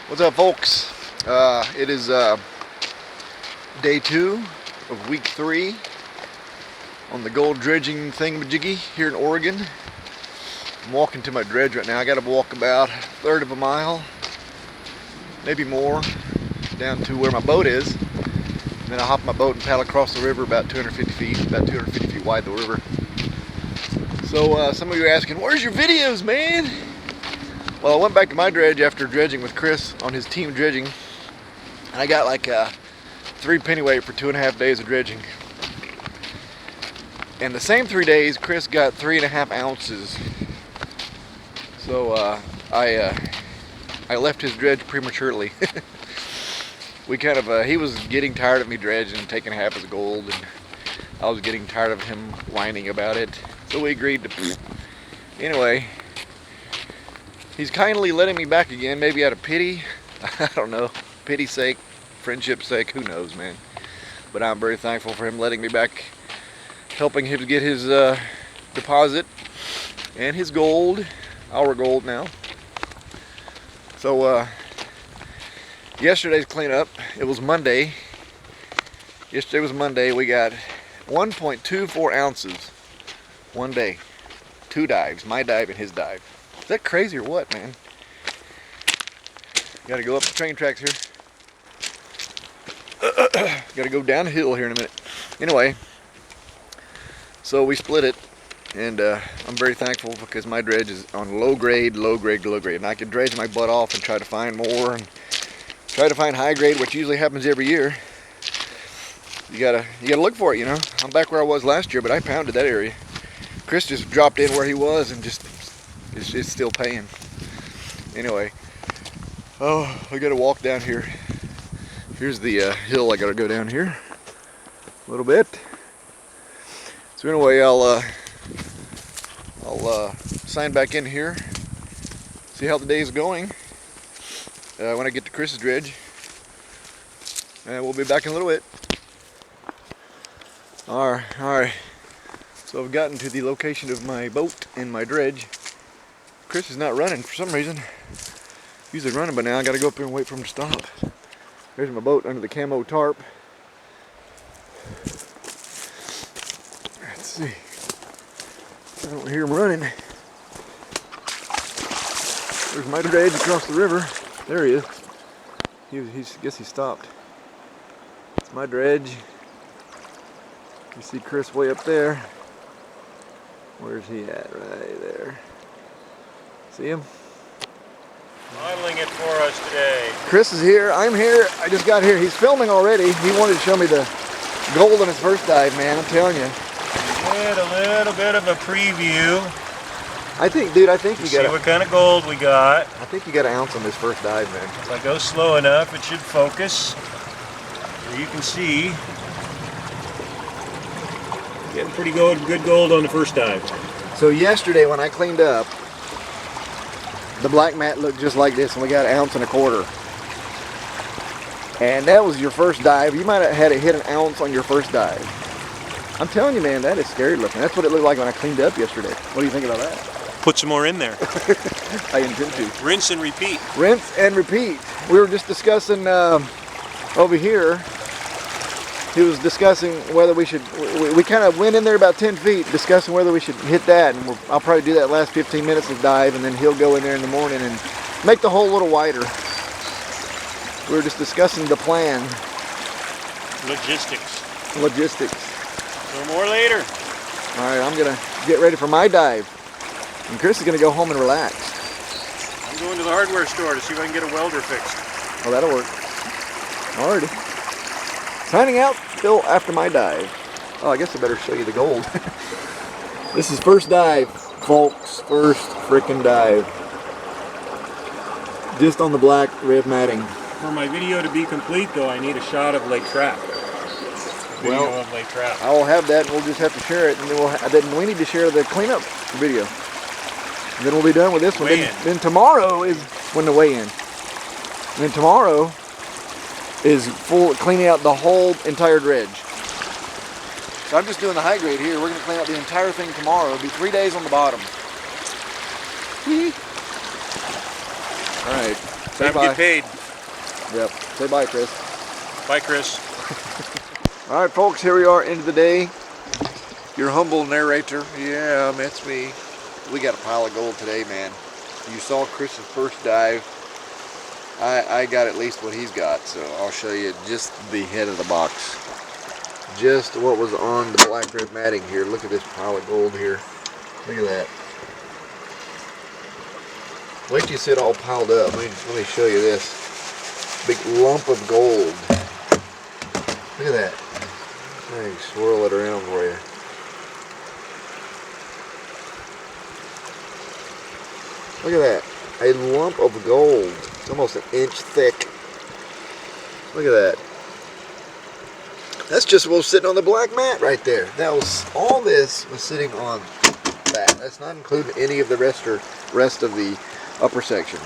What's up, folks? It is day 2 of week 3 on the gold dredging thingamajiggy here in Oregon. I'm walking to my dredge right now. I got to walk about a third of a mile, maybe more, down to where my boat is. And then I hop my boat and paddle across the river about 250 feet, about 250 feet wide, the river. So some of you are asking, where's your videos, man? Well, I went back to my dredge after dredging with Chris on his team dredging, and I got like 3 pennyweight for 2.5 days of dredging. And the same 3 days, Chris got 3.5 ounces. So I left his dredge prematurely. We kind of he was getting tired of me dredging and taking half his gold, and I was getting tired of him whining about it. So we agreed to. Anyway. He's kindly letting me back again, maybe out of pity. I don't know. Pity's sake, friendship's sake, who knows, man. But I'm very thankful for him letting me back, helping him get his deposit and his gold, our gold now. So yesterday's cleanup, it was Monday. Yesterday was Monday. We got 1.24 ounces one day. 2 dives, my dive and his dive. Is that crazy or what, man? Gotta go up the train tracks here. Gotta go downhill here in a minute. Anyway, so we split it, and I'm very thankful because my dredge is on low grade, and I can dredge my butt off and try to find more and try to find high grade, which usually happens every year. You gotta look for it, you know. I'm back where I was last year, but I pounded that area. Chris just dropped in where he was and just it's still paying. Anyway, oh, I gotta walk down here. Here's the hill I gotta go down here a little bit. So anyway, I'll sign back in here, see how the day is going when I get to Chris's dredge, and we'll be back in a little bit. All right. So I've gotten to the location of my boat and my dredge. Chris is not running for some reason. Usually running, but now I gotta go up there and wait for him to stop. There's my boat under the camo tarp. Let's see. I don't hear him running. There's my dredge across the river. There he is. I guess he stopped. It's my dredge. You see Chris way up there. Where's he at? Right there. See him? Modeling it for us today. Chris is here. I'm here. I just got here. He's filming already. He wanted to show me the gold on his first dive, man. I'm telling you. We did a little bit of a preview. I think you got. See what kind of gold we got. I think you got an ounce on this first dive, man. If I go slow enough, it should focus. Here you can see. Getting pretty good gold on the first dive. So yesterday when I cleaned up, the black mat looked just like this, and we got 1.25 ounces. And that was your first dive. You might have had it hit an ounce on your first dive. I'm telling you, man, that is scary looking. That's what it looked like when I cleaned up yesterday. What do you think about that? Put some more in there. I intend to. Rinse and repeat. Rinse and repeat. We were just discussing over here. He was discussing whether we should, we kind of went in there about 10 feet discussing whether we should hit that, and I'll probably do that last 15 minutes of dive, and then he'll go in there in the morning and make the hole a little wider. We were just discussing the plan. Logistics. So more later. All right, I'm gonna get ready for my dive, and Chris is gonna go home and relax. I'm going to the hardware store to see if I can get a welder fixed. Oh, that'll work. Alrighty. Signing out still after my dive. Oh, I guess I better show you the gold. This is first dive, folks. First frickin' dive. Just on the black red matting. For my video to be complete, though, I need a shot of Lake Trap. Video of Lake Trap. I will have that, and we'll just have to share it, and then we need to share the cleanup video. And then we'll be done with this one. Then tomorrow is when the weigh-in. And then tomorrow is full cleaning out the whole entire dredge. So I'm just doing the high grade here. We're going to clean out the entire thing tomorrow. It'll be 3 days on the bottom. All right. Time to get paid. Yep. Say bye, Chris. Bye, Chris. All right, folks, here we are, end of the day. Your humble narrator. Yeah, that's me. We got a pile of gold today, man. You saw Chris's first dive. I got at least what he's got, so I'll show you just the head of the box. Just what was on the black red matting here. Look at this pile of gold here. Look at that. Wait till you see it all piled up. Let me show you this. Big lump of gold. Look at that. Let me swirl it around for you. Look at that. A lump of gold. It's almost an inch thick. Look at that. That's just what was sitting on the black mat right there. That was, all this was sitting on that. That's not including any of the rest of the upper section.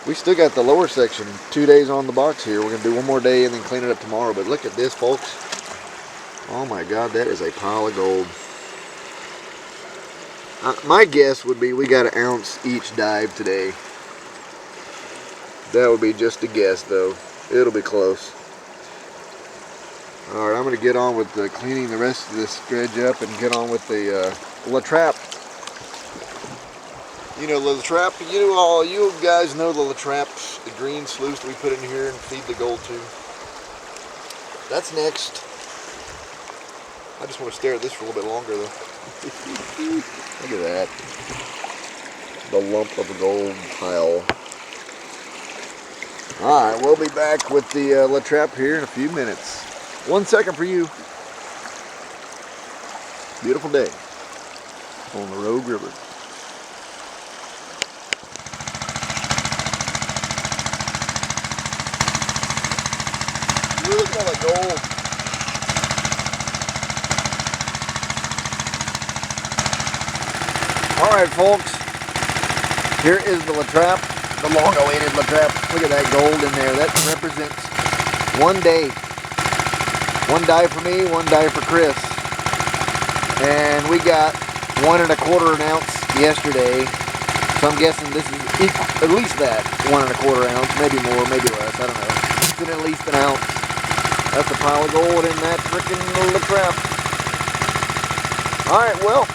We still got the lower section 2 days on the box here. We're going to do one more day and then clean it up tomorrow. But look at this, folks. Oh my God, that is a pile of gold. My guess would be we got an ounce each dive today. That would be just a guess, though. It'll be close. All right, I'm going to get on with cleaning the rest of this dredge up and get on with the La Trappe. You know La Trappe. You guys know the La Trappe, the green sluice that we put in here and feed the gold to. That's next. I just want to stare at this for a little bit longer, though. Look at that. The lump of gold pile. Alright, we'll be back with the La Trappe here in a few minutes. 1 second for you. Beautiful day on the Rogue River. Look at all that gold. Alright, folks, here is the La Trappe, the long-awaited La Trappe. Look at that gold in there. That represents 1 day. 1 dive for me, 1 dive for Chris. And we got 1 1/4 ounce yesterday. So I'm guessing this is equal, at least that 1 1/4 ounce, maybe more, maybe less, I don't know. It's at least an ounce. That's a pile of gold in that freaking La Trappe. Alright, well,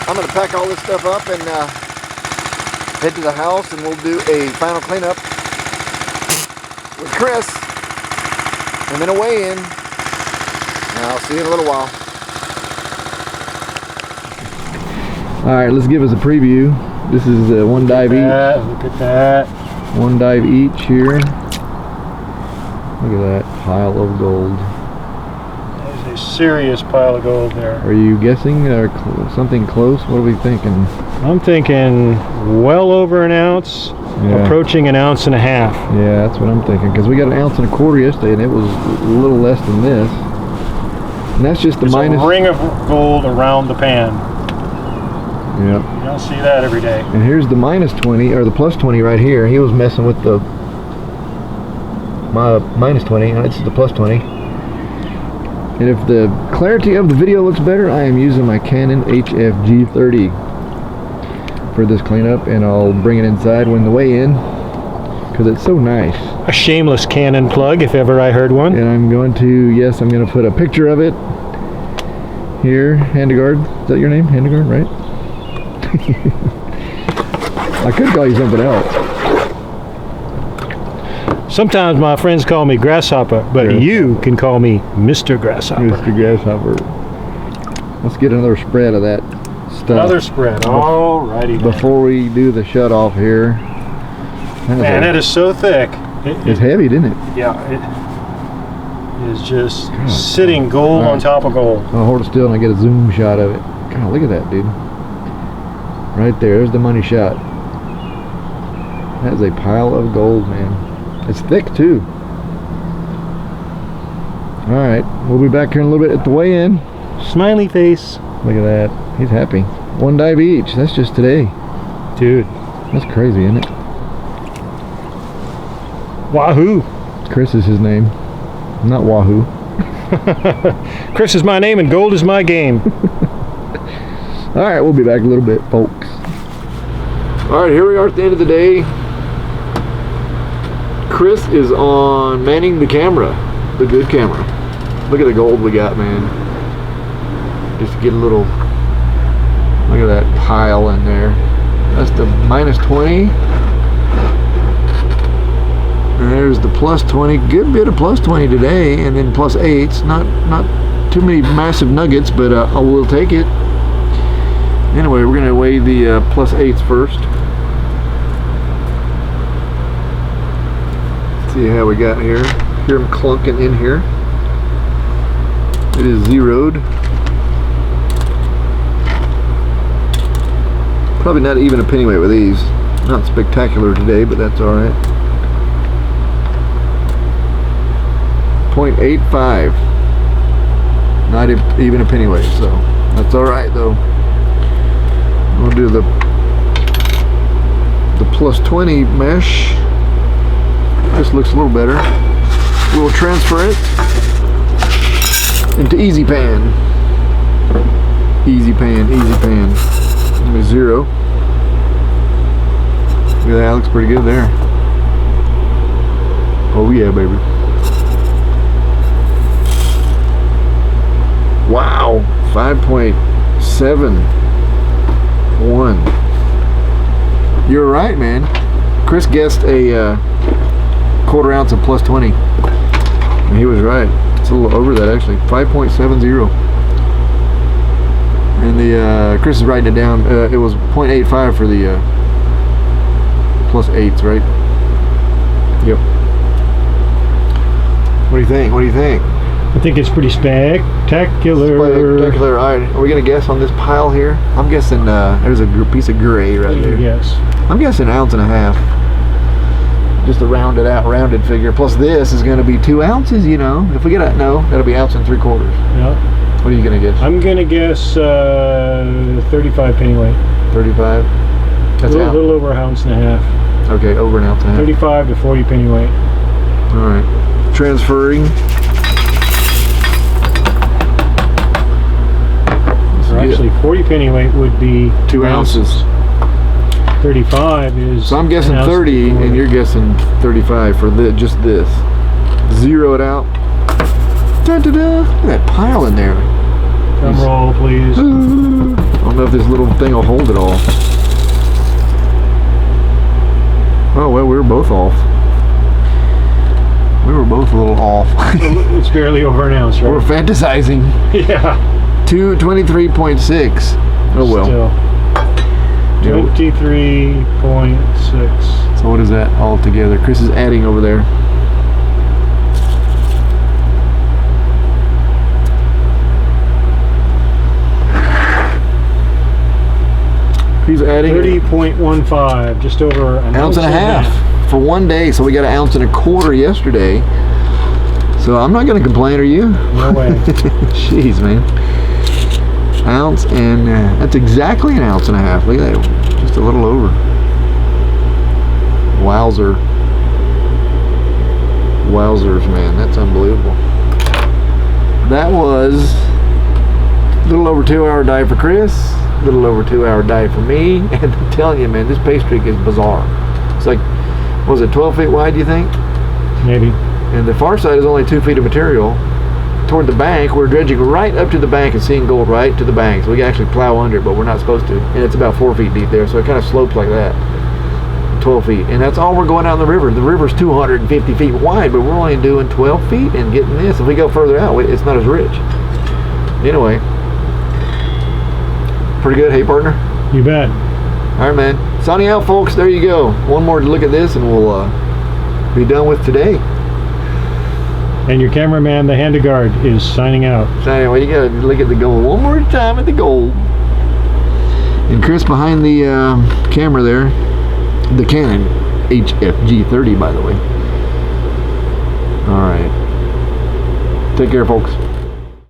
I'm going to pack all this stuff up and head to the house, and we'll do a final cleanup with Chris, and then a weigh-in. And I'll see you in a little while. Alright, let's give us a preview. This is 1 dive each. Look at that. 1 dive each here. Look at that pile of gold. There's a serious pile of gold there. Are you guessing something close? What are we thinking? I'm thinking well over an ounce, approaching 1.5 ounces. Yeah, that's what I'm thinking. Because we got 1 1/4 ounce yesterday, and it was a little less than this. And that's just the minus. A ring of gold around the pan. Yep. You don't see that every day. And here's the minus 20, or the plus 20 right here. He was messing with the minus 20, and it's the plus 20. And if the clarity of the video looks better, I am using my Canon HFG30 for this cleanup, and I'll bring it inside when the weigh-in, because it's so nice. A shameless Canon plug, if ever I heard one. And I'm going to put a picture of it here. Handegard, is that your name? Handegard, right? I could call you something else. Sometimes my friends call me Grasshopper, but you can call me Mr. Grasshopper. Mr. Grasshopper. Let's get another spread of that stuff. Another spread. Alrighty. Before we do the shut off here. Man, it is so thick. It's heavy, didn't it? Yeah. It is just sitting gold on top of gold. I'll hold it still and I get a zoom shot of it. God, look at that, dude. Right there. There's the money shot. That is a pile of gold, man. It's thick too. Alright, we'll be back here in a little bit at the weigh-in. Smiley face. Look at that. He's happy. 1 dive each. That's just today. Dude. That's crazy, isn't it? Wahoo. Chris is his name. Not Wahoo. Chris is my name and gold is my game. Alright, we'll be back in a little bit, folks. Alright, here we are at the end of the day. Chris is on manning the camera, the good camera. Look at the gold we got, man. Just to get a little, look at that pile in there. That's the -20. And there's the +20. Good bit of +20 today, and then +8s. Not too many massive nuggets, but I will take it. Anyway, we're gonna weigh the +8s first. See how we got here. Hear them clunking in here. It is zeroed. Probably not even a pennyweight with these. Not spectacular today, but that's all right. 0.85. Not even a pennyweight, so that's all right though. We'll do the +20 mesh. This looks a little better. We'll transfer it into easy pan. Easy pan, easy pan. Give me 0. Look at that, that looks pretty good there. Oh yeah, baby. Wow, 5.71. You're right, man. Chris guessed a quarter ounce of +20. And he was right. It's a little over that actually. 5.70. And the Chris is writing it down. It was 0.85 for the +8s, right? Yep. What do you think? What do you think? I think it's pretty spectacular. Spectacular. All right. Are we gonna guess on this pile here? I'm guessing there's a piece of gray right there. Yes. I'm guessing 1.5 ounces. Just a rounded figure. Plus this is going to be 2 ounces, you know. If we get a, no, that'll be 1.75 ounces. Yeah. What are you going to guess? I'm going to guess 35 pennyweight. 35? That's a little over 1.5 ounces. Okay, over 1.5 ounces. 35 to 40 pennyweight. All right. Transferring. Or actually, 40 pennyweight would be 2 ounces. 35 is. So I'm guessing 30, and you're guessing 35 for just this. Zero it out. Da-da-da. Look at that pile in there. Drum roll, please. I don't know if this little thing will hold it all. Oh well, we were both off. We were both a little off. It's barely over 1 ounce, right? We're fantasizing. Yeah. 223.6. Oh well. Still. 23.6. So what is that all together? Chris is adding over there. He's adding 30.15, just over an ounce and a half for one day. So we got 1.25 ounces yesterday. So I'm not going to complain, are you? No way. Jeez, man. Ounce and that's exactly 1.5 ounces. Look at that, just a little over. Wowzers, man, that's unbelievable. That was a little over 2 hour dive for Chris, a little over 2 hour dive for me, and I'm telling you, man, this pay streak is bizarre. It's like, what was it, 12 feet wide, do you think? Maybe. And the far side is only 2 feet of material. Toward the bank, we're dredging right up to the bank and seeing gold right to the bank. So we can actually plow under it, but we're not supposed to. And it's about 4 feet deep there, so it kind of slopes like that. 12 feet. And that's all we're going down the river. The river's 250 feet wide, but we're only doing 12 feet and getting this. If we go further out, it's not as rich. Anyway. Pretty good, hey partner? You bet. All right, man. Signing out, folks. There you go. One more to look at this and we'll be done with today. And your cameraman, the Handegard, is signing out. So anyway, you gotta look at the gold one more time at the gold. And Chris behind the camera there, the Canon HFG30, by the way. All right. Take care, folks.